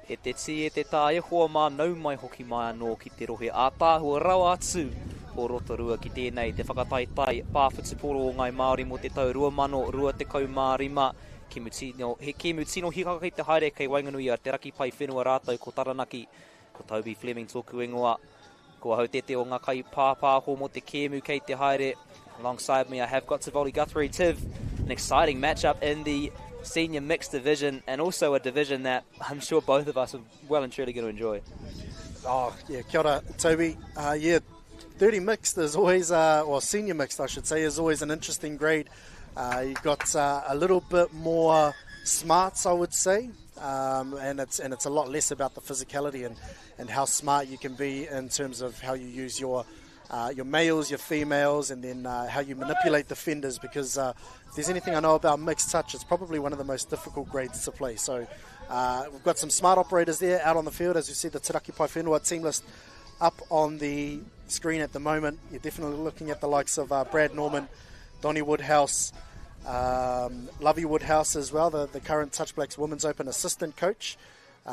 E te ti e te tā e hoa mā nau mai hoki mai anō ki te rohe a tāhua rau atu o Rotorua ki tēnei te whakataitai pāwhutuporo o ngai Māori mo te tau 2025 ki mutino, he ki mutino hikaka ki te haere kei wainganui a te Raki Paewhenua rātou ko Taranaki, ko Toby Fleming tōku ingoa, ko hau tete o ngā kai pāpāho mo te kēmu kei te haere. Alongside me I have got Tivoli Guthrie. Tiv, an exciting matchup in the senior mixed division, and also a division that I'm sure both of us are well and truly going to enjoy. Oh, yeah, kia ora, Toby. 30 mixed is always, or senior mixed, I should say, is always an interesting grade. You've got a little bit more smarts, I would say, and it's a lot less about the physicality and how smart you can be in terms of how you use your males, your females, and then how you manipulate defenders, because if there's anything I know about mixed touch, it's probably one of the most difficult grades to play. So we've got some smart operators there out on the field. As you see, the Te Raki Paewhenua team list up on the screen at the moment. You're definitely looking at the likes of Brad Norman, Donnie Woodhouse, Lovey Woodhouse as well, the current Touch Blacks Women's Open assistant coach.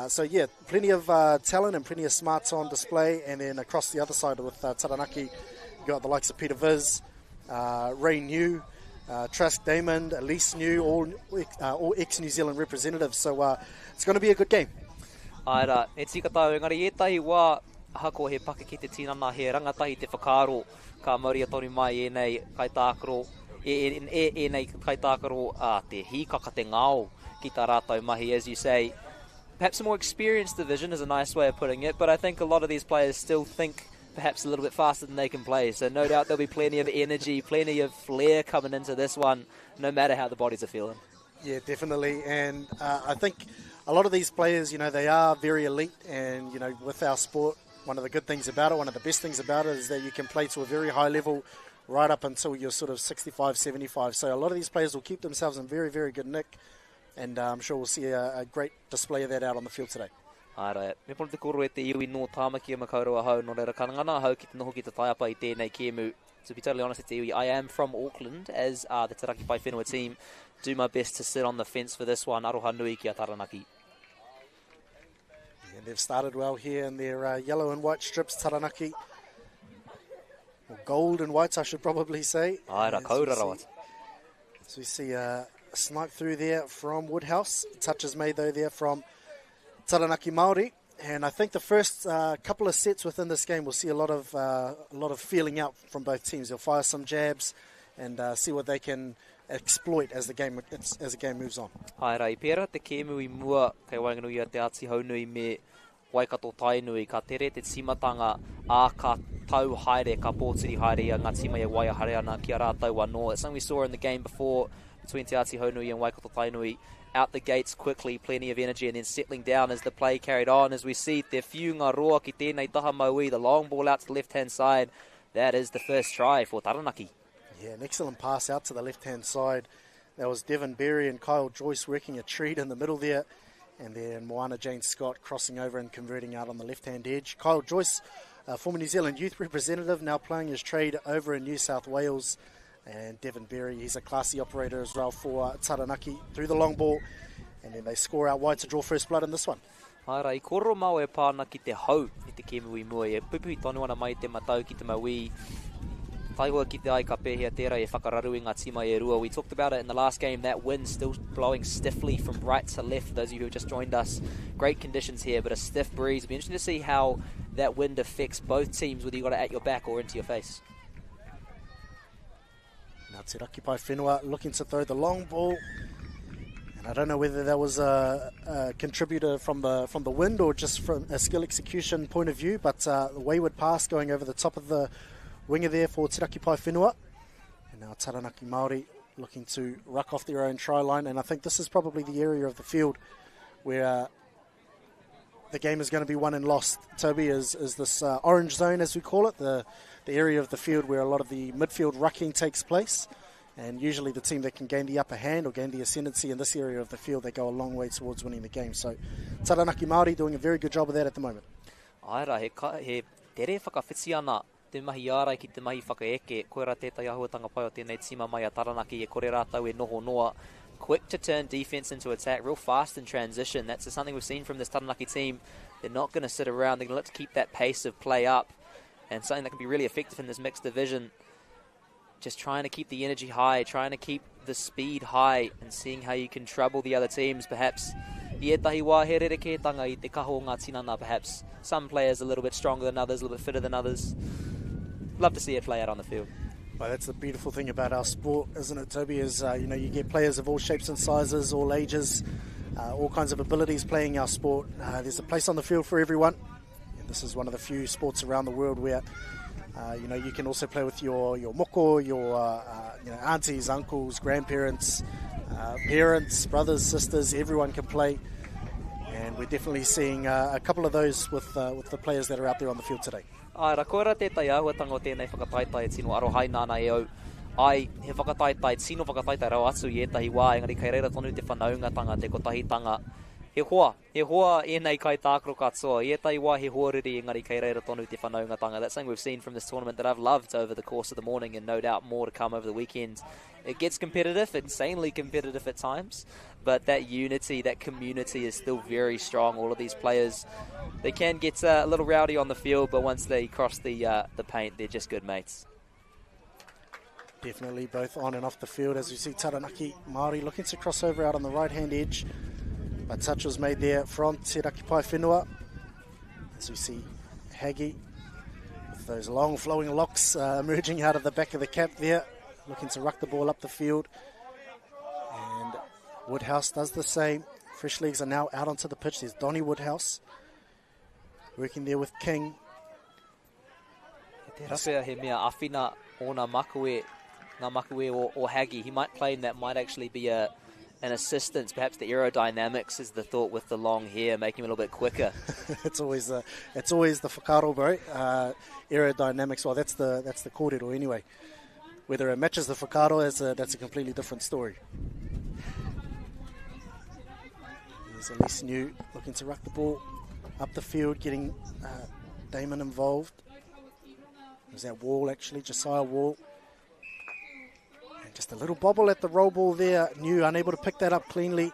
So yeah, plenty of talent and plenty of smarts on display. And then across the other side with Taranaki, you got the likes of Peter Viz, Ray New, Trask Damon, Elise New, all ex-New Zealand representatives. So it's going to be a good game. Aira, e tika tau, engari etahi wā hako he pake ki te tinana, he rangatahi te whakaro, ka Māori atoni mai e nei kai tākaro, e nei kai tākaro te hīkaka te ngāo ki tā rātou mahi, as you say. Perhaps a more experienced division is a nice way of putting it, but I think a lot of these players still think perhaps a little bit faster than they can play. So no doubt there'll be plenty of energy, plenty of flair coming into this one, no matter how the bodies are feeling. Yeah, definitely. And I think a lot of these players, they are very elite. And, with our sport, one of the good things about it, one of the best things about it is that you can play to a very high level right up until you're sort of 65, 75. So a lot of these players will keep themselves in very, very good nick. And I'm sure we'll see a great display of that out on the field today. Arai, me pono te koro e te iwi no tāmaki e makaurua hau no reira kanangana hau ki te noho ki te taiapa i tēnei kēmu. To be totally honest with you, I am from Auckland, as the Te Raki Paewhenua team. Do my best to sit on the fence for this one. Aroha nui ki a Taranaki. Yeah, they've started well here in their yellow and white strips, Taranaki. Or gold and white, I should probably say. Aira, kaura rawat. So we see a snipe through there from Woodhouse. Touch is made though there from Taranaki Māori. And I think the first couple of sets within this game, we'll see a lot of feeling out from both teams. They'll fire some jabs and see what they can exploit as the game moves on. Aira, I pēra te kēmu I mua kei wainganui a te ati haunui me Waikato Tainui, ka tere te timatanga a ka tau haere, ka pōtiri haere a ngā tima e waia hare ana ki a rātou anō. It's something we saw in the game before between Te Ati Haunui and Waikato Tainui. Out the gates quickly, plenty of energy, and then settling down as the play carried on. As we see te whiunga roa ki tēnei taha maui, the long ball out to the left-hand side. That is the first try for Taranaki. Yeah, an excellent pass out to the left-hand side. That was Devon Berry and Kyle Joyce working a treat in the middle there. And then Moana Jane Scott crossing over and converting out on the left-hand edge. Kyle Joyce, former New Zealand youth representative, now playing his trade over in New South Wales. And Devon Berry, he's a classy operator as well for Taranaki through the long ball. And then they score out wide to draw first blood in this one. Aira, I koro mau e pāna ki te hau i te kēmu I mua. E pupuhi tonu ana mai te matau ki te maui. Taihua ki te ai ka pēhea tērā e whakararu I ngā tima e rua. We talked about it in the last game, that wind still blowing stiffly from right to left. Those of you who have just joined us, great conditions here, but a stiff breeze. It'll be interesting to see how that wind affects both teams, whether you got it at your back or into your face. Now Te Raki Paewhenua looking to throw the long ball. And I don't know whether that was a contributor from the wind or just from a skill execution point of view, but the wayward pass going over the top of the winger there for Te Raki Paewhenua. And now Taranaki Māori looking to ruck off their own try line. And I think this is probably the area of the field where the game is going to be won and lost. Toby, is this orange zone, as we call it, the area of the field where a lot of the midfield rucking takes place. And usually the team that can gain the upper hand or gain the ascendancy in this area of the field, they go a long way towards winning the game. So Taranaki Māori doing a very good job of that at the moment. Aira, he tere whakawhiti ana te mahi ārai ki te mahi whakaeke. Koe rā tētai ahuatanga pai o tēnei tima mai a Taranaki e kore rātau e noho noa. quick to turn defense into attack, real fast in transition. That's something we've seen from this Taranaki team. They're not going to sit around. They're going to look to keep that pace of play up, and something that can be really effective in this mixed division. Just trying to keep the energy high, trying to keep the speed high, and seeing how you can trouble the other teams. Perhaps I takiwā he rerekētanga I te kaho ngā tinana. Perhaps some players a little bit stronger than others, a little bit fitter than others. Love to see it play out on the field. Well, that's the beautiful thing about our sport, isn't it, Toby? Is you get players of all shapes and sizes, all ages, all kinds of abilities playing our sport. There's a place on the field for everyone. And this is one of the few sports around the world where you can also play with your moko, your aunties, uncles, grandparents, parents, brothers, sisters. Everyone can play, and we're definitely seeing a couple of those with the players that are out there on the field today. Ai, ra koera tētai āhuatanga o tēnei whakataitai e tino arohai nāna e au. Ai, he whakataitai, tino whakataitai rau atu I etahi wā, engari kei reira tonu te whanaungatanga, te kotahitanga. He hoa e nei kai tākaro katoa. I etahi wā he hoa riri, engari kei reira tonu te whanaungatanga. That's something we've seen from this tournament that I've loved over the course of the morning, and no doubt more to come over the weekend. It gets competitive, insanely competitive at times, but that unity, that community is still very strong. All of these players, they can get a little rowdy on the field, but once they cross the paint, they're just good mates. Definitely both on and off the field. As we see Taranaki Māori looking to cross over out on the right-hand edge, but touch was made there from Te Raki Paewhenua. As we see Hagi with those long flowing locks emerging out of the back of the cap there, looking to ruck the ball up the field. And Woodhouse does the same. Fresh legs are now out onto the pitch. There's Donnie Woodhouse working there with King. Te rapea he mea awhina o ngā makue o Hagi. He might claim that might actually be an assistance. Perhaps the aerodynamics is the thought with the long hair, making him a little bit quicker. it's always the whakaro, bro. Aerodynamics, well, that's the kōrero anyway. Whether it matches the whakaro, that's a completely different story. There's Elise New looking to ruck the ball up the field, getting Damon involved. There's that Wall, actually, Josiah Wall. And just a little bobble at the roll ball there. New unable to pick that up cleanly.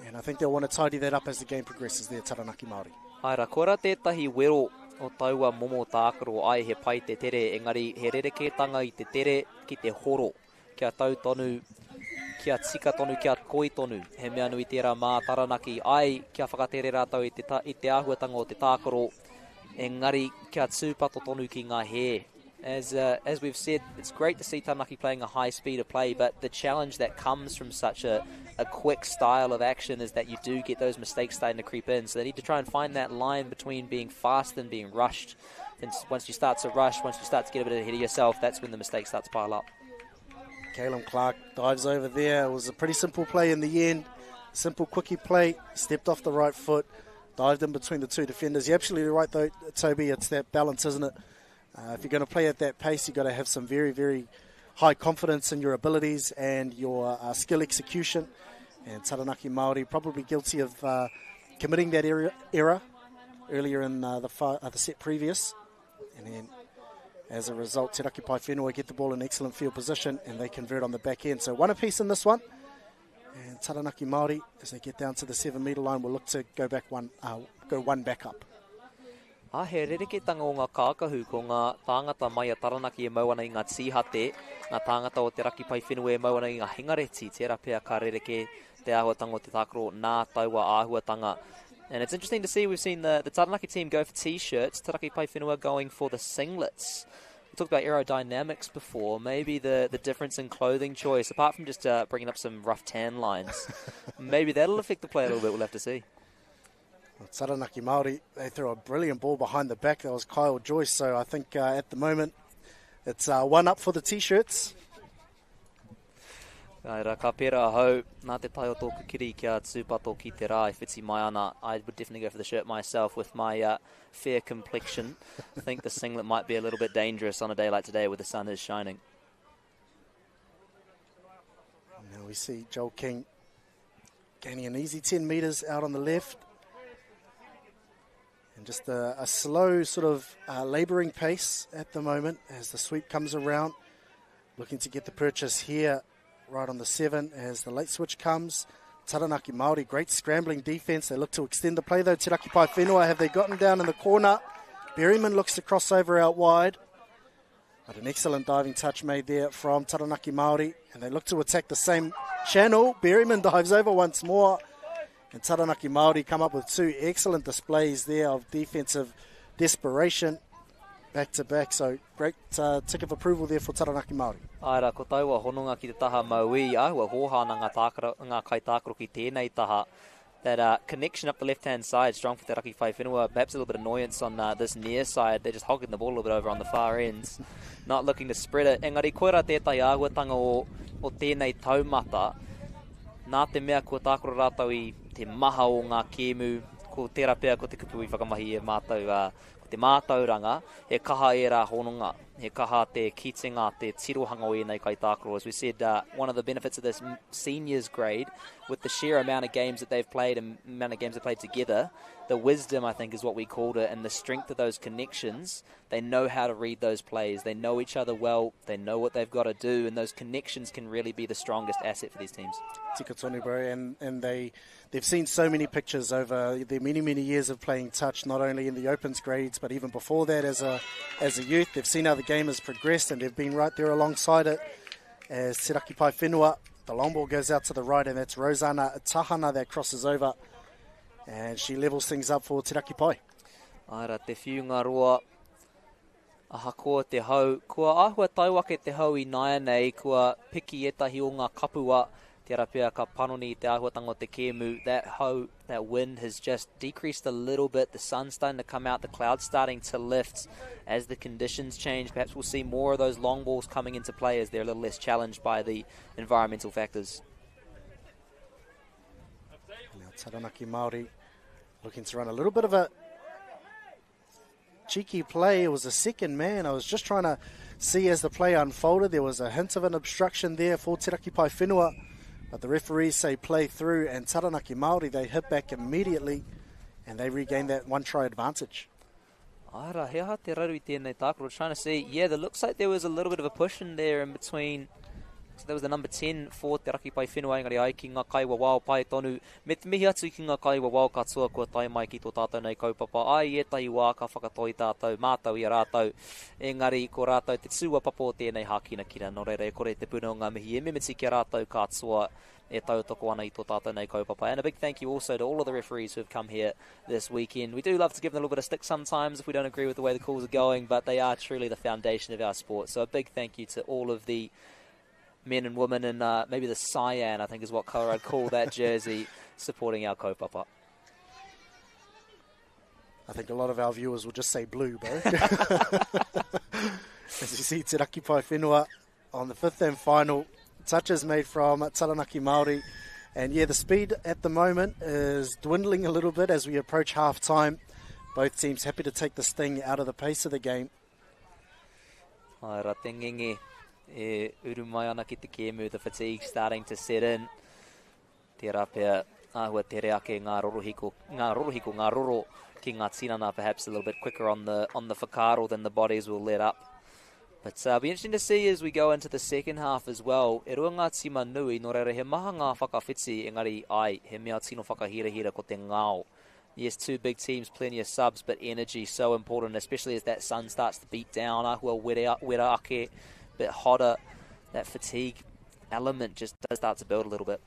And I think they'll want to tidy that up as the game progresses there, Taranaki Māori. Ai ra kora tētahi wero o taua momo tākaro ai he pai te tere, engari he rerekētanga I te tere ki te horo, kia tau tonu, kia tika tonu, kia koi tonu, he mea nui tērā mā Taranaki, ai kia whakatere rātau I te āhuatanga o te tākaro, engari kia tūpato tonu ki ngā he. As we've said, it's great to see Taranaki playing a high speed of play, but the challenge that comes from such a quick style of action is that you do get those mistakes starting to creep in. So they need to try and find that line between being fast and being rushed. And once you start to rush, once you start to get a bit ahead of yourself, that's when the mistakes start to pile up. Caleb Clark dives over there. It was a pretty simple play in the end. Simple, quickie play. Stepped off the right foot. Dived in between the two defenders. You're absolutely right, though, Toby. It's that balance, isn't it? If you're going to play at that pace, you've got to have some very, very high confidence in your abilities and your skill execution. And Taranaki Māori probably guilty of committing that error earlier in the set previous. And then, as a result, Te Raki Paewhenua get the ball in excellent field position and they convert on the back end. So one apiece in this one. And Taranaki Māori, as they get down to the 7-metre line, will look to go one back up. He rerekētanga o ngā kākahu ko ngā tāngata mai a Taranaki e mau ana I ngā tīhate, ngā tāngata o Te Raki Paewhenua e mau ana I ngā hingareti, tērā pēr ka rereke te āhuatanga o te tākaro nā taua āhuatanga. And it's interesting to see, we've seen the Taranaki team go for T-shirts, Te Raki Paewhenua going for the singlets. We talked about aerodynamics before, maybe the difference in clothing choice, apart from just bringing up some rough tan lines. Maybe that'll affect the play a little bit, we'll have to see. Well, Taranaki Māori, they threw a brilliant ball behind the back. That was Kyle Joyce. So I think at the moment it's one up for the T-shirts. Ai ra ka pera hau, nā te tai o tōku kiri kia tūpato ki te rā, if it's I mai ana, I would definitely go for the shirt myself with my fair complexion. I think the singlet might be a little bit dangerous on a day like today where the sun is shining. Now we see Joel King gaining an easy 10 metres out on the left. And just a slow sort of labouring pace at the moment as the sweep comes around. Looking to get the purchase here right on the 7 as the late switch comes. Taranaki Māori, great scrambling defence. They look to extend the play though. Te Raki Paewhenua, have they gotten down in the corner? Berryman looks to cross over out wide. But an excellent diving touch made there from Taranaki Māori. And they look to attack the same channel. Berryman dives over once more. And Taranaki Māori come up with 2 excellent displays there of defensive desperation. Back to back, so great tick of approval there for Taranaki Māori. Aira, ko taua hononga ki te taha maui, ahua hohana ngā kai tākaro ki tēnei taha. That connection up the left-hand side, strong for Te Raki Paewhenua. Perhaps a little bit of annoyance on this near side. They're just hogging the ball a little bit over on the far ends. Not looking to spread it. Engari, koera tētai āhuatanga o tēnei taumata. Nā te mea kua tākaro rātau I te maha o ngā kēmu. Ko tērā pēr ko te kupu I whakamahi e mātou te mātauranga, he kaha e rā hononga, he kaha te kitenga, te tirohanga o nei kai tākaro. As we said, one of the benefits of this seniors grade, with the sheer amount of games that they've played and amount of games they've played together, the wisdom, I think, is what we called it, and the strength of those connections. They know how to read those plays. They know each other well. They know what they've got to do, and those connections can really be the strongest asset for these teams. Tika tonu, bro, and they've seen so many pictures over their many, many years of playing touch, not only in the Opens grades, but even before that as a youth. They've seen how the game has progressed, and they've been right there alongside it. As Te Raki Paewhenua, the long ball goes out to the right, and that's Rosana Tahana that crosses over. And she levels things up for Te Raki Pai. Aira, te whiunga roa, aha koa te hau. Kua āhua tauake te hau I naia nei, kua piki etahi o ngā kapua, te rapea ka panoni te āhuatanga o te kēmu. That hau, that wind has just decreased a little bit. The sun's starting to come out, the clouds starting to lift as the conditions change. Perhaps we'll see more of those long balls coming into play as they're a little less challenged by the environmental factors. Now Taranaki Māori looking to run a little bit of a cheeky play. It was a second man. I was just trying to see as the play unfolded. There was a hint of an obstruction there for Te Raki Paewhenua, but the referees say play through, and Taranaki Māori, they hit back immediately and they regain that 1-try advantage. Aira, he aha te raru I tēnei tākaro. Trying to see, yeah, it looks like there was a little bit of a push in there in between. So that was the number 10 for Te Raki Paewhenua, engari ai ki ngā kaiwa wao pai tonu. Me te mihi atu ki ngā kaiwa wao katoa kua tai mai ki tō tātou nei kaupapa. Ai e tai wā ka whakatoi tātou, mātou I a rātou. Engari ko rātou te tūa papo tēnei hākina kira. No reira e kore te puna o ngā mihi e mimiti ki a rātou katoa e tautoko ana I tō tātou nei kaupapa. And a big thank you also to all of the referees who have come here this weekend. We do love to give them a little bit of stick sometimes if we don't agree with the way the calls are going, but they are truly the foundation of our sport. So a big thank you to all of the men and women, and maybe the cyan, I think is what colour I'd call that jersey, supporting our kaupapa. I think a lot of our viewers will just say blue, bro. As you see, Te Raki Paewhenua on the 5th and final. Touches made from Taranaki Māori. And yeah, the speed at the moment is dwindling a little bit as we approach half-time. Both teams happy to take the sting out of the pace of the game. Aira, te ngenge. E uru mai ana ki te kēmu, the fatigue starting to set in. Te rapea āhua te reake ngā rorohiko, ngā roro ki ngā tinana, perhaps a little bit quicker on the whakaro than the bodies will let up. But it'll be interesting to see as we go into the second half as well. E rua ngā tima nui, no reira he maha ngā whakawhiti, engari ai, he mea tino whakahira ko te ngāo. Yes, 2 big teams, plenty of subs, but energy so important, especially as that sun starts to beat down. Āhua wera ake, bit hotter, that fatigue element just does start to build a little bit.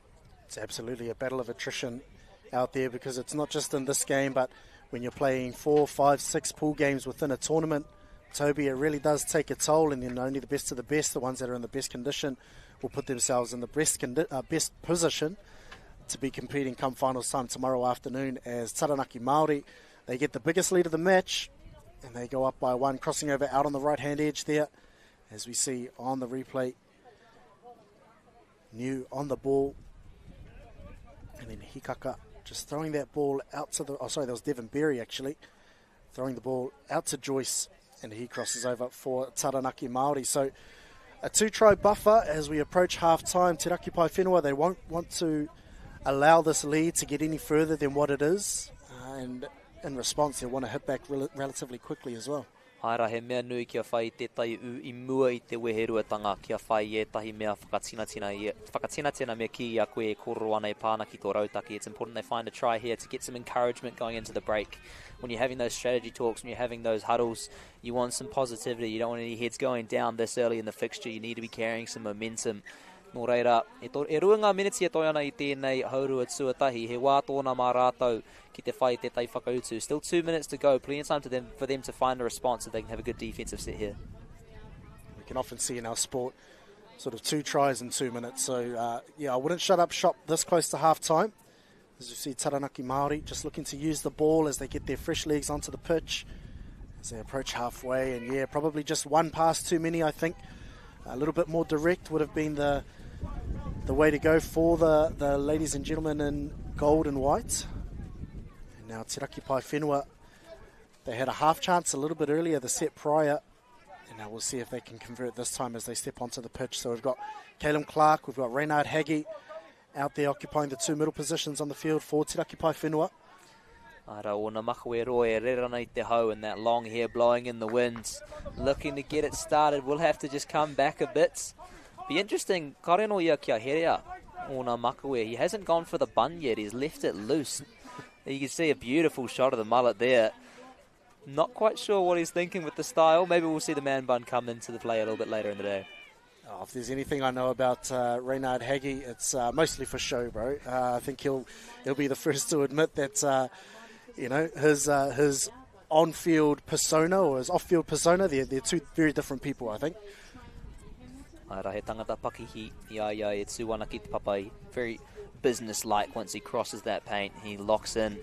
It's absolutely a battle of attrition out there, because it's not just in this game, but when you're playing 4, 5, 6 pool games within a tournament, Toby, it really does take a toll, and then only the best of the best, the ones that are in the best condition, will put themselves in the best position to be competing come finals time tomorrow afternoon, as Taranaki Māori, they get the biggest lead of the match, and they go up by 1, crossing over out on the right-hand edge there. As we see on the replay, New on the ball, and then Hikaka just throwing that ball out to the, oh sorry, that was Devon Berry actually, throwing the ball out to Joyce, and he crosses over for Taranaki Māori. So a 2-try buffer as we approach half-time. Te Raki Paewhenua, they won't want to allow this lead to get any further than what it is, and in response they want to hit back relatively quickly as well. Aira he mea nui kia whai te tai u I mua I te weheruatanga kia whai e tahi mea whakatina mea ki a koe e kororo ana e pāna ki tō rautaki. It's important they find a try here to get some encouragement going into the break. When you're having those strategy talks, when you're having those huddles, you want some positivity. You don't want any heads going down this early in the fixture. You need to be carrying some momentum. Nō reira, e rua ngā minutes e toi ana I tēnei haurua tuatahi. He wā tōna mā rātou ki te whai te tai whakautu. Still 2 minutes to go. Plenty of time for them to find a response so they can have a good defensive set here. We can often see in our sport sort of 2 tries in 2 minutes. So, I wouldn't shut up shop this close to half-time. As you see, Taranaki Māori just looking to use the ball as they get their fresh legs onto the pitch. As they approach halfway. And, probably just one pass too many, I think. A little bit more direct would have been the way to go for the ladies and gentlemen in gold and white. And now Te Raki Paewhenua, they had a half chance a little bit earlier, the set prior. And now we'll see if they can convert this time as they step onto the pitch. So we've got Caleb Clark, we've got Reynard Haggie out there occupying the 2 middle positions on the field for Te Raki Paewhenua. Ara ona makawe roe rerana I te hau and that long hair blowing in the wind. Looking to get it started. We'll have to just come back a bit. Be interesting, Kareno ia kia herea ona makawe. He hasn't gone for the bun yet. He's left it loose. You can see a beautiful shot of the mullet there. Not quite sure what he's thinking with the style. Maybe we'll see the man bun come into the play a little bit later in the day. Oh, if there's anything I know about Reynard Haggie, it's mostly for show, bro. I think he'll be the first to admit that his on-field persona or his off-field persona, they're 2 very different people, I think. Aira he tangata pakihi ia e tū ana ki te papai. Very business-like once he crosses that paint. He locks in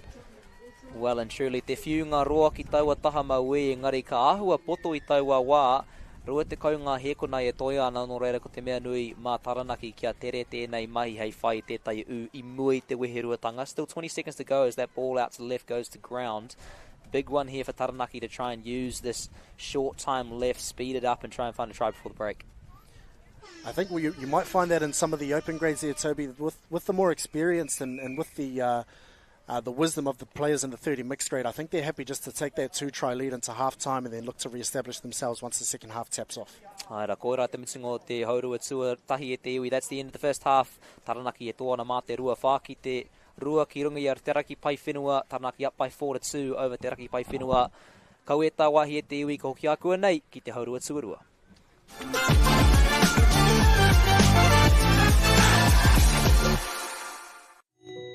well and truly. Te whiunga roa ki taua taha maue engari ka ahua poto I taua wā. Rua te kaunga hekonai e toi ana no reira ko te mea nui mā Taranaki kia tere tēnei mahi hei whai tētai u I mua I te weheruatanga. Still 20 seconds to go as that ball out to the left goes to ground. Big one here for Taranaki to try and use this short time left, speed it up and try and find a try before the break. I think you might find that in some of the open grades there, Toby, with the more experience and with the wisdom of the players in the 30 mixed grade. I think they're happy just to take that 2-try lead into half-time and then look to re-establish themselves once the second half taps off. Aira, koira te mitingo te haurua tuatahi e te iwi. That's the end of the first half. Taranaki e tōna mā te rua whaki te rua ki runga I Te Raki Paewhenua. Taranaki up by 4-2 over Te Raki Paewhenua. Kau e tā wahi e te iwi ko kia kua nei ki te haurua tuarua.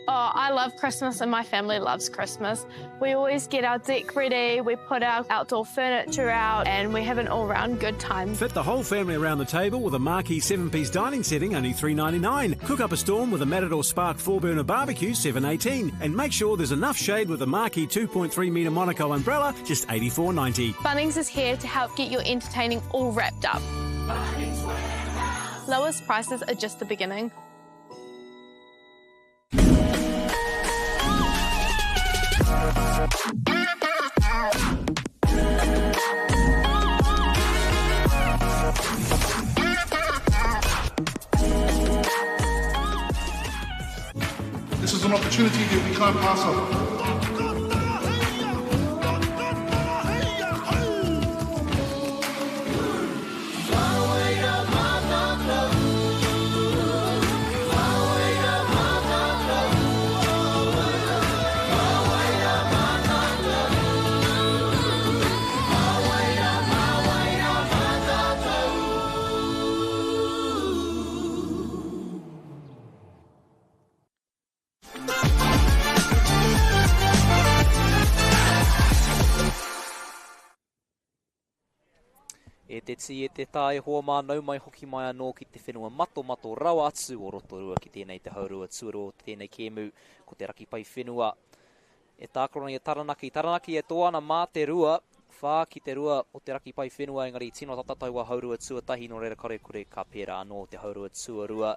Oh, I love Christmas and my family loves Christmas. We always get our deck ready, we put our outdoor furniture out and we have an all-round good time. Fit the whole family around the table with a marquee 7-piece dining setting, only $3.99. Cook up a storm with a Matador Spark 4-burner barbecue, $7.18. And make sure there's enough shade with a marquee 2.3-metre Monaco umbrella, just $84.90. Bunnings is here to help get your entertaining all wrapped up. Lowest prices are just the beginning. This is an opportunity that we can't pass up. E te ti e te tae hoa mānau mai hoki mai anō ki te whenua mato rawa atu o Rotorua ki tēnei te haurua tuaro, tēnei kēmu ko te Raki Paewhenua. E tākorona I Taranaki. Taranaki e toana mā te rua, whā ki te rua o te Raki Paewhenua, engari tino tatataua haurua tuatahi no reira kore ka pēra anō te haurua tuarua.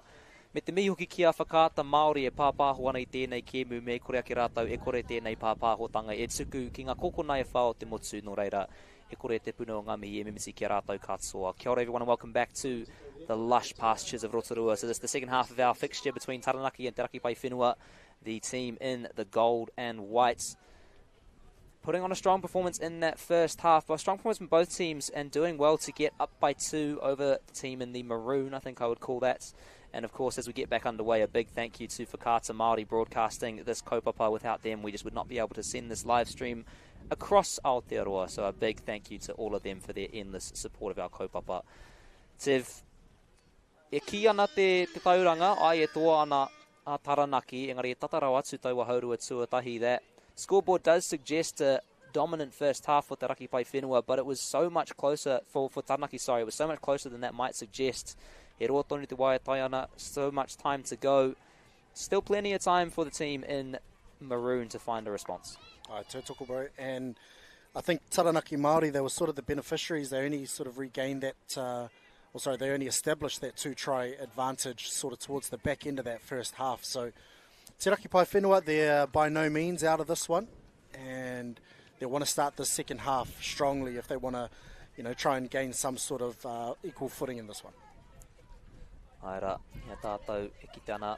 Me te mihi hoki kia whakaata Māori e pāpāho ana I tēnei kēmu me kore ake rātau e kore tēnei pāpāhotanga e tuku ki ngā kokona e whao te motu no reira. E kore te puna o ngā mihi e mimisi kia rātou katoa. Kia ora everyone and welcome back to the lush pastures of Rotorua. So this is the second half of our fixture between Taranaki and Te Raki Paewhenua, the team in the gold and whites. putting on a strong performance in that first half. But a strong performance from both teams and doing well to get up by 2 over the team in the maroon, I think I would call that. And of course, as we get back underway, a big thank you to Whakaata Māori broadcasting this kaupapa. Without them, we just would not be able to send this live stream across Aotearoa. So a big thank you to all of them for their endless support of our kaupapa. Tev, e ki ana te tauranga, ai e toa ana a Taranaki, engari e tatarau atu tau haurua tuatahi. That scoreboard does suggest a dominant first half for Taranaki Paewhenua, but it was so much closer for Taranaki, it was so much closer than that might suggest. He roa tonu te waia tai ana, so much time to go. Still plenty of time for the team in maroon to find a response. Tautoko, bro. And I think Taranaki Māori, they were sort of the beneficiaries. They only sort of regained that, they only established that 2-try advantage sort of towards the back end of that first half. So Taranaki Paewhenua, they're by no means out of this one. And they want to start the second half strongly if they want to, try and gain some sort of equal footing in this one. Aira, ia tātou e ki te ana.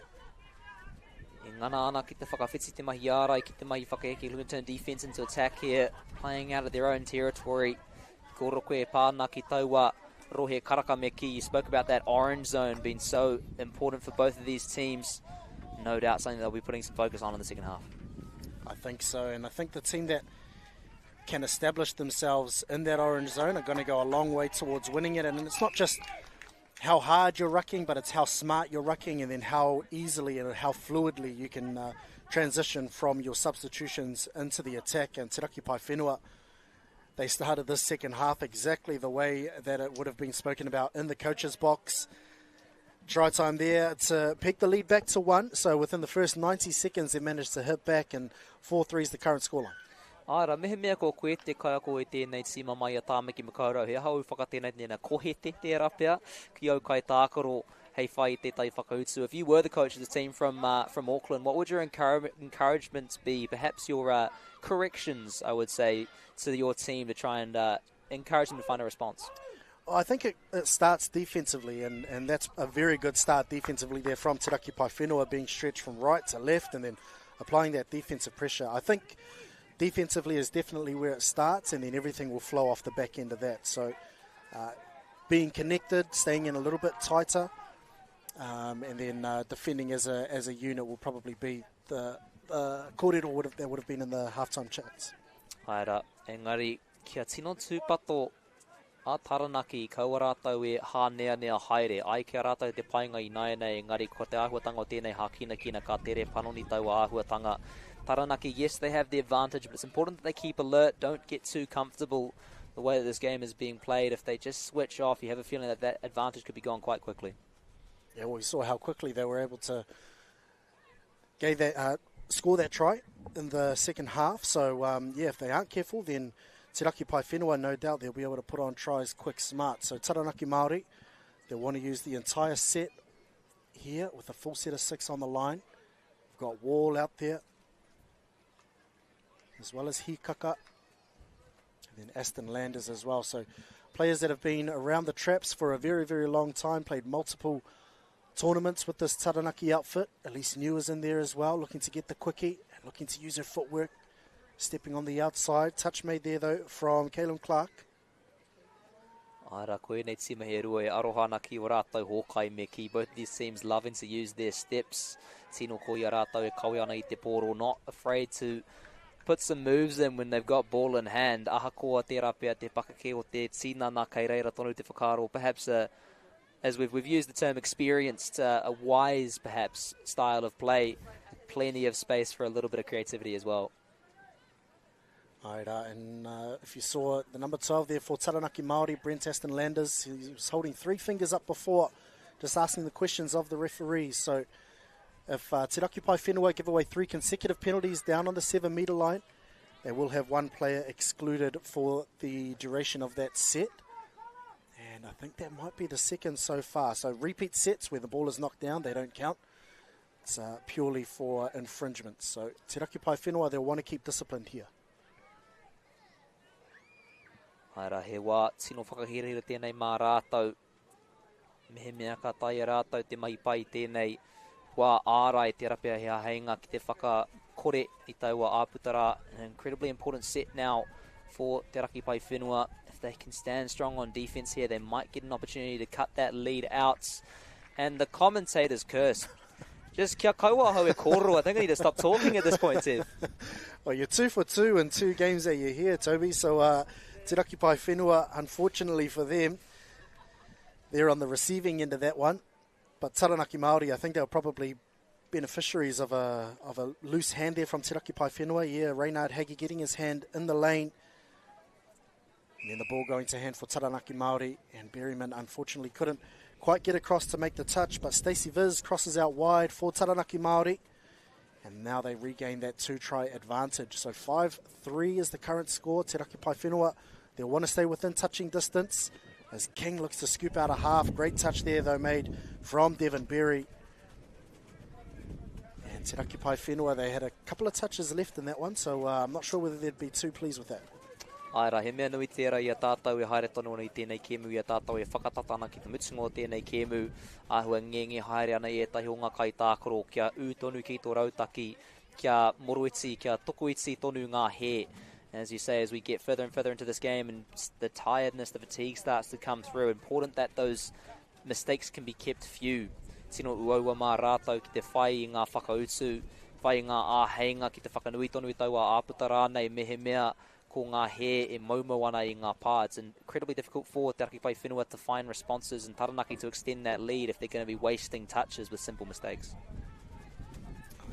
E ngana ana ki te whakawhiti te mahi ārai, ki te mahi whakaeke, looking to turn defence into attack here, playing out of their own territory. Ko roko e pāna ki taua rohe karaka me ki. You spoke about that orange zone being so important for both of these teams. No doubt something they'll be putting some focus on in the second half. I think so, and I think the team that can establish themselves in that orange zone are going to go a long way towards winning it. And it's not just how hard you're rucking, but it's how smart you're rucking, and then how easily and how fluidly you can transition from your substitutions into the attack. And Taranaki Paewhenua, they started this second half exactly the way that it would have been spoken about in the coach's box. Try time there to pick the lead back to 1. So within the first 90 seconds, they managed to hit back, and 4-3 is the current scoreline. Aira, mehe mea ko koe te kai ko e tēnei tima mai a tāmeki makaurau. He hau whakatēnei tēnei kohete te rapea, ki au kai tākaro hei whai te tai whakautu. If you were the coach of the team from Auckland, what would your encouragements be? Perhaps your corrections, I would say, to your team to try and encourage them to find a response? I think it starts defensively, and that's a very good start defensively there from Taranaki Paewhenua, being stretched from right to left and then applying that defensive pressure. I think defensively is definitely where it starts, and then everything will flow off the back end of that. So being connected, staying in a little bit tighter, and then defending as a unit will probably be the kōrero that would have been in the halftime chats. Haera, engari, kia tino tūpato a Taranaki, kaua rātau e hānea haere. Ai kia rātau te painga I naenei, engari, ko te āhuatanga o tēnei hākina ka tere panoni tau a āhuatanga. Taranaki, yes, they have the advantage, but it's important that they keep alert, don't get too comfortable the way that this game is being played. If they just switch off, you have a feeling that that advantage could be gone quite quickly. Yeah, well, we saw how quickly they were able to score that try in the second half. So, if they aren't careful, then Taranaki Paewhenua, no doubt they'll be able to put on tries quick, smart. So Taranaki Māori, they'll want to use the entire set here with a full set of 6 on the line. We've got Wall out there, as well as Hikaka, and then Aston Landers as well. So players that have been around the traps for a very, very long time, played multiple tournaments with this Taranaki outfit. Elise New is in there as well, looking to get the quickie, looking to use her footwork, stepping on the outside. Touch made there, though, from Caleb Clark. Aira, koe nei tima he rua e arohana ki o rātau hōkai me ki. Both of these teams loving to use their steps. Tino ko ia rātau e kaui ana I te pōro, not afraid to put some moves in when they've got ball in hand. Ahakoa te rapea te pakake o te tinana kei reira tonu te whakaro. Perhaps, as we've used the term experienced, a wise, perhaps, style of play. Plenty of space for a little bit of creativity as well. Right, and if you saw the number 12 there for Taranaki Māori, Brent Aston Landers, he was holding 3 fingers up before, just asking the questions of the referees. So if Taranaki Paewhenua give away 3 consecutive penalties down on the 7-metre line, they will have 1 player excluded for the duration of that set. And I think that might be the second so far. So repeat sets where the ball is knocked down, they don't count. It's purely for infringement. So Taranaki Paewhenua, they'll want to keep disciplined here. Aira, he wā, tino whakahirehira tēnei mā rātau. Mehe mea ka tai rātau te mahi pai tēnei wā ārai te rapea hea heinga ki te kore i taua āputara. An incredibly important set now for Te Raki Paewhenua. If they can stand strong on defence here, they might get an opportunity to cut that lead out. And the commentator's curse. Just kia kaua hau e koro. I think I need to stop talking at this point, Tev. Well, you're 2 for 2 in 2 games that you're here, Toby. So Te Raki Paewhenua, unfortunately for them, they're on the receiving end of that one. But Taranaki Māori, I think they were probably beneficiaries of a loose hand there from Te Raki Paewhenua. Yeah, Reynard Hagi getting his hand in the lane. And then the ball going to hand for Taranaki Māori. And Berryman, unfortunately, couldn't quite get across to make the touch. But Stacey Viz crosses out wide for Taranaki Māori. And now they regain that 2-try advantage. So 5-3 is the current score. Te Raki Paewhenua, they'll want to stay within touching distance as King looks to scoop out a half. Great touch there, though, made from Devon Berry. And Te Raki Paewhenua, they had a couple of touches left in that one, so I'm not sure whether they'd be too pleased with that. Aira, he mea nui tērā i a tātou e haere tonu ana i tēnei kēmu, i a tātou e whakatatana ki te mutunga o tēnei kēmu. Āhua ngenge haere ana i etahi o ngā kai tākoro, kia ūtonu ki tō rautaki, kia moruiti, kia tokuiti tonu ngā he. As you say, as we get further and further into this game and the tiredness, the fatigue starts to come through, important that those mistakes can be kept few. Tino uaua mā rātou ki te whai i ngā whakautu, whai i ngā āheinga ki te whakanui tonu i taua āputara nei mehe mea ko ngā he e maumau ana i ngā pā. It's incredibly difficult for Te Raki Paewhenua to find responses and Taranaki to extend that lead if they're going to be wasting touches with simple mistakes.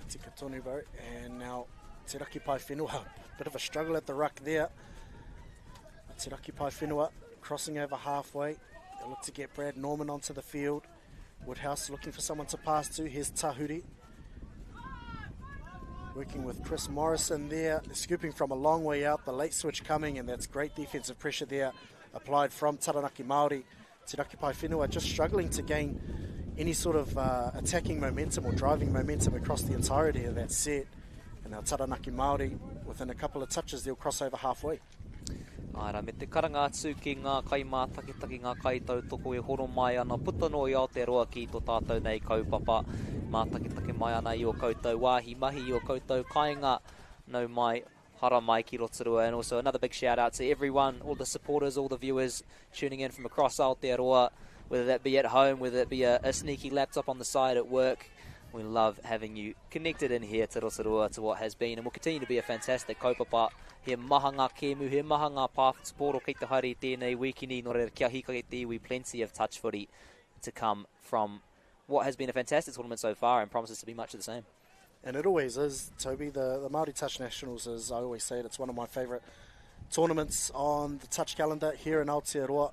Tika tonu, bro. And now Te Raki Paewhenua, bit of a struggle at the ruck there. Te Raki Paewhenua crossing over halfway. They look to get Brad Norman onto the field. Woodhouse looking for someone to pass to. Here's Tahuri. Working with Chris Morrison there. They're scooping from a long way out. The late switch coming, and that's great defensive pressure there applied from Taranaki Māori. Te Raki Paewhenua just struggling to gain any sort of attacking momentum or driving momentum across the entirety of that set. And now Taranaki Māori, within a couple of touches, they'll cross over halfway. Aira, me te karanga atu ki ngā kai mātakitaki, ngā kai tautoko e horo mai ana puta no i Aotearoa ki tō tātou nei kaupapa. Mātakitaki mai ana i o koutou wāhi mahi i o koutou kāinga no mai hara mai ki Rotorua. And also another big shout out to everyone, all the supporters, all the viewers tuning in from across Aotearoa, whether that be at home, whether it be a sneaky laptop on the side at work. We love having you connected in here to Rotorua, to what has been and will continue to be a fantastic kaupapa. He maha ngā kēmu, he maha ngā pāwhitaporo kei te haere tēnei wikini, nō reira kia hika kei te iwi, plenty of touch footy to come from what has been a fantastic tournament so far and promises to be much of the same. And it always is, Toby. The Māori Touch Nationals, as I always say, it's one of my favourite tournaments on the touch calendar here in Aotearoa.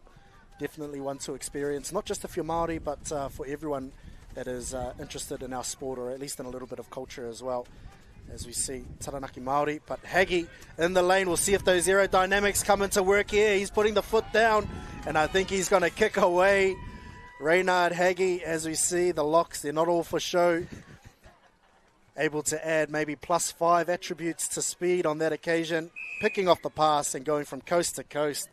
Definitely one to experience, not just if you're Māori, but for everyone that is interested in our sport, or at least in a little bit of culture as well. As we see Taranaki Māori, but Hagi in the lane. We'll see if those aerodynamics come into work here. He's putting the foot down, and I think he's going to kick away. Reynard Hagi, as we see, the locks, they're not all for show. Able to add maybe +5 attributes to speed on that occasion. Picking off the pass and going from coast to coast.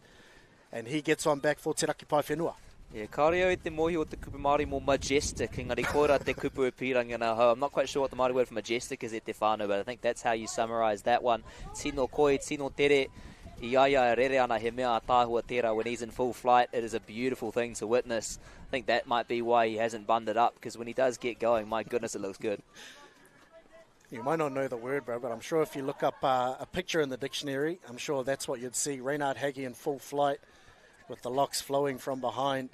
And he gets one back for Te Raki Paewhenua. Yeah, kāre au te mohi o te kupu Māori mo majestic, engari koira te kupu e pirangi ana hau. I'm not quite sure what the Māori word for majestic is e te whānau, but I think that's how you summarise that one. Tino koi, tino tere, I aia rere ana he mea a tāhua tērā when he's in full flight. It is a beautiful thing to witness. I think that might be why he hasn't bunded up, because when he does get going, my goodness, it looks good. You might not know the word, bro, but I'm sure if you look up a picture in the dictionary, I'm sure that's what you'd see. Reynard Hagi in full flight with the locks flowing from behind.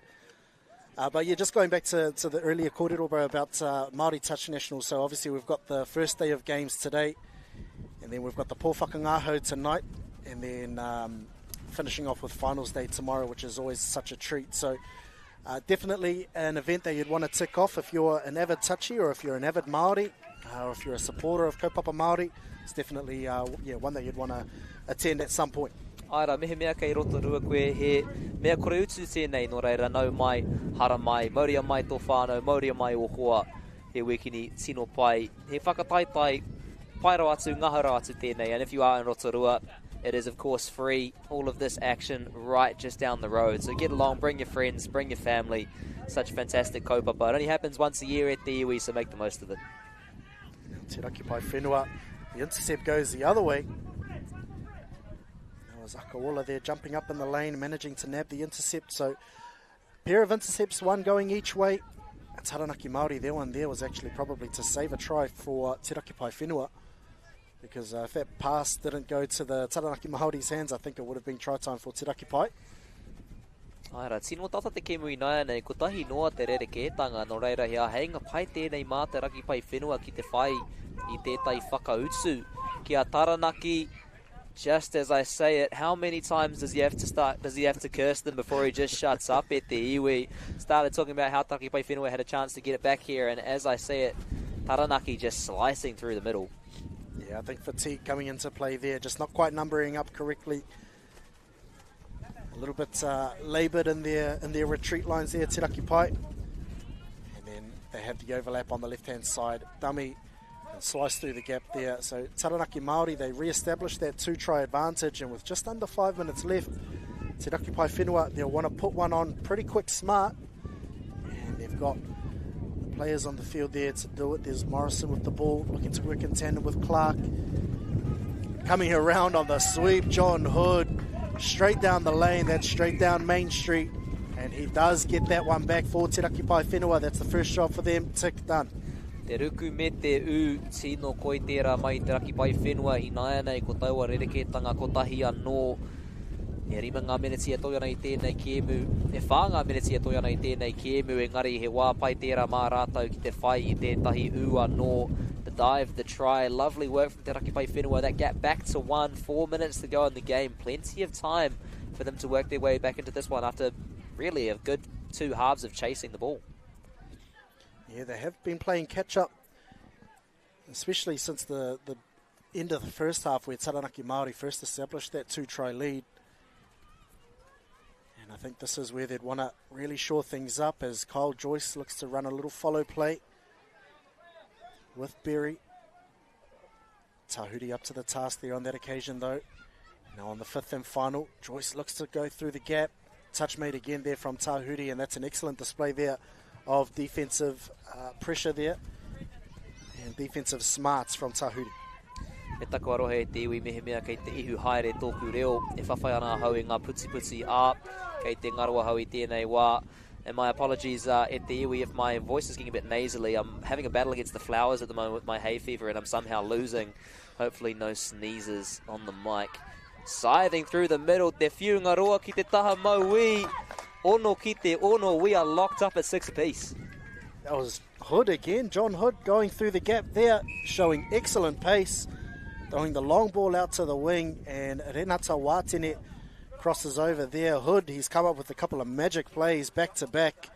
But yeah, just going back to the earlier kōrero, bro, about Māori Touch Nationals. So obviously we've got the first day of games today, and then we've got the pōwhakangāhau tonight, and then finishing off with finals day tomorrow, which is always such a treat. So definitely an event that you'd want to tick off if you're an avid touchy, or if you're an avid Māori, or if you're a supporter of kaupapa Māori. It's definitely one that you'd want to attend at some point. Aira, mehe mea kei Rotorua koe, he mea kore utu tēnei, nō reira nau mai, hara mai, mauria mai tō whānau, mauria mai o hoa, he wekini tino pai, he whakataitai, pairo atu, ngahara atu tēnei, and if you are in Rotorua, it is of course free, all of this action right just down the road, so get along, bring your friends, bring your family, such a fantastic kaupapa. It only happens once a year at the iwi, so make the most of it. Te Raki Paewhenua, The intercept goes the other way. There was Akaola there jumping up in the lane, managing to nab the intercept. So pair of intercepts, one going each way. Taranaki Māori, their one there was actually probably to save a try for Te Raki Paewhenua, because if that pass didn't go to the Taranaki Māori's hands, I think it would have been try time for Te Raki Pai. Aira, tino tata te kemui nai nei, ko tahi noa te rerekētanga, no reira hea heinga pai tēnei mā Te Raki Paewhenua ki te whai I tētai whakautsu. Kia Taranaki, just as I say it, how many times does he have to curse them before he just shuts up at the iwi? Started talking about how Te Raki Paewhenua had a chance to get it back here, and as I say it, Taranaki just slicing through the middle. Yeah, I think fatigue coming into play there, just not quite numbering up correctly. A little bit laboured in their retreat lines there, Te Raki Pai. And then they have the overlap on the left-hand side. Dummy and slice through the gap there. So Taranaki Māori, they re-established that 2-try advantage, and with just under 5 minutes left, Te Raki Paewhenua, they'll want to put one on pretty quick smart. And they've got the players on the field there to do it. There's Morrison with the ball, looking to work in tandem with Clark. Coming around on the sweep, John Hood, straight down the lane, that's straight down Main Street. And he does get that one back for Te Raki Paewhenua. That's the first job for them. Tick, done. Te ruku me te u, tino koi tērā mai Te Raki Paewhenua, I nāia nei ko taua rerekētanga ko tahi anō. E rima ngā meneti e toia nei tēnei kēmu, e whā ngā meneti e toia nei tēnei kēmu, engari he wā pai tērā mā rātau ki te whai I tētahi u anō. The dive, the try, lovely work from Te Raki Paewhenua. That gap back to 1, 4 minutes to go in the game. Plenty of time for them to work their way back into this one after really a good 2 halves of chasing the ball. Yeah, they have been playing catch-up, especially since the end of the first half, where Taranaki Māori first established that 2-try lead. And I think this is where they'd want to really shore things up, as Kyle Joyce looks to run a little follow play with Berry. Tahuri up to the task there on that occasion, though. Now on the 5th and final, Joyce looks to go through the gap. Touch made again there from Tahuri, and that's an excellent display there of defensive pressure there and defensive smarts from Tahuri. Me takiwā rohe te iwi mehe mea kei te ihu haere tōku reo. E whawhai ana hau I ngā puti a, kei te ngarua hau I tēnei wā. And my apologies at the iwi if my voice is getting a bit nasally. I'm having a battle against the flowers at the moment with my hay fever, and I'm somehow losing. Hopefully no sneezes on the mic. Scything through the middle, te whiunga roa ki te taha maui. Ono ki te ono, we are locked up at 6 apiece. That was Hood again, John Hood going through the gap there, showing excellent pace, throwing the long ball out to the wing, and Renata Watene crosses over there. Hood, he's come up with a couple of magic plays back to back.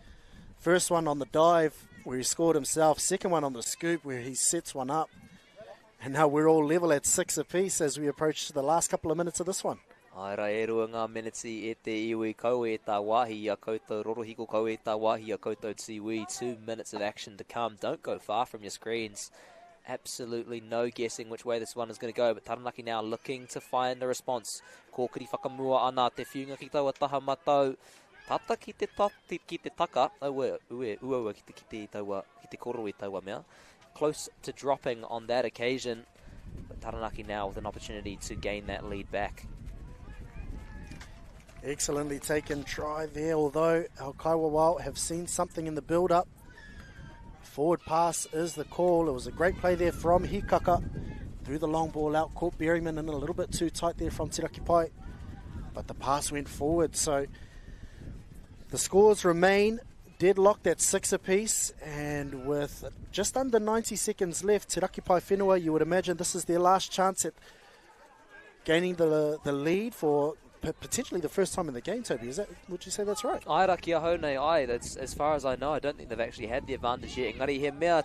First one on the dive where he scored himself, second one on the scoop where he sets one up. And now we're all level at 6 apiece as we approach the last couple of minutes of this one. Aira e rua ngā meneti e te iwi kau e tā wahi a koutou rorohiko kau e tā wahi a koutou tiwi. 2 minutes of action to come. Don't go far from your screens. Absolutely no guessing which way this one is going to go, but Taranaki now looking to find a response. Kōkiri whakamua ana te whiunga ki taua taha matau. Tata ki te taka. Ua ki te koro I taua mea. Close to dropping on that occasion, but Taranaki now with an opportunity to gain that lead back. Excellently taken try there, although our Kaiwawao have seen something in the build-up. Forward pass is the call. It was a great play there from Hikaka. Threw the long ball out, caught Berryman in a little bit too tight there from Te Raki Pai. But the pass went forward, so the scores remain deadlocked at 6 apiece, and with just under 90 seconds left, Te Raki Paewhenua, you would imagine this is their last chance at gaining the lead for potentially the first time in the game, Toby. Would you say that's right? Ai raki a hau nei ai. That's, as far as I know, I don't think they've actually had the advantage yet. Engari, he mea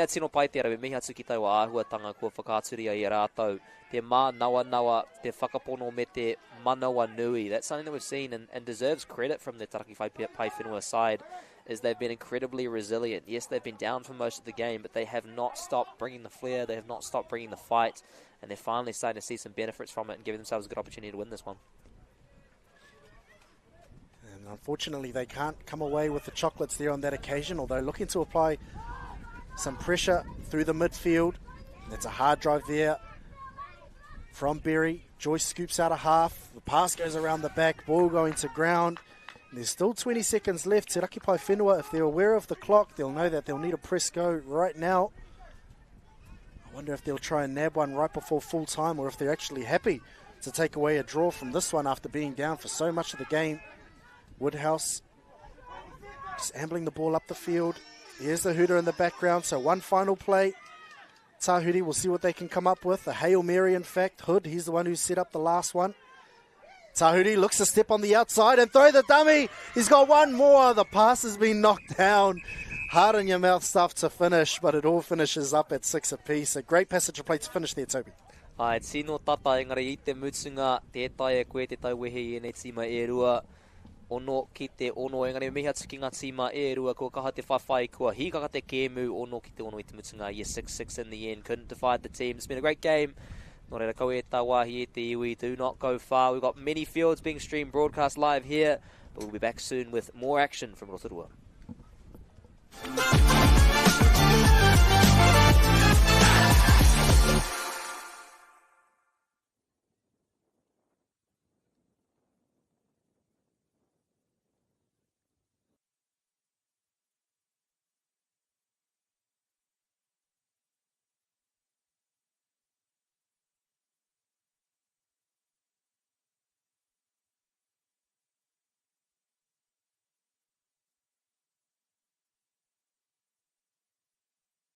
tino pai te arawe, mihi atu ki taua āhuatanga kua whakāturia I rātou. Te mā nawa, te whakapono me te manawa nui. That's something that we've seen and deserves credit from the Taranaki Paewhenua side, is they've been incredibly resilient. Yes, they've been down for most of the game, but they have not stopped bringing the flair, they have not stopped bringing the fight, and they're finally starting to see some benefits from it and giving themselves a good opportunity to win this one. And unfortunately, they can't come away with the chocolates there on that occasion, although looking to apply some pressure through the midfield. It's a hard drive there from Berry. Joyce scoops out a half. The pass goes around the back. Ball going to ground. There's still 20 seconds left. Te Raki Paewhenua, if they're aware of the clock, they'll know that they'll need a press go right now. I wonder if they'll try and nab one right before full time, or if they're actually happy to take away a draw from this one after being down for so much of the game. Woodhouse just ambling the ball up the field. Here's the hooter in the background, so one final play. Tahuri, we'll see what they can come up with. A Hail Mary, in fact. Hood, he's the one who set up the last one. Tahuri looks to step on the outside and throw the dummy. He's got one more. The pass has been knocked down. Hard in your mouth stuff to finish, but it all finishes up at 6 apiece. A great passage of play to finish there, Toby. Ai, tino tata engari I te mutunga, tētai e koe te tauwehe I nei tima e rua. Ono ki te ono engari miha tuki ngā tima e rua kua kaha te whawhai kua hikaka te kēmu ono ki te ono I te mutunga. Yes, 6-6 in the end. Couldn't divide the team. It's been a great game. Nō reira kau e tā wāhi e te iwi. Do not go far. We've got many fields being streamed broadcast live here, but we'll be back soon with more action from Rotorua.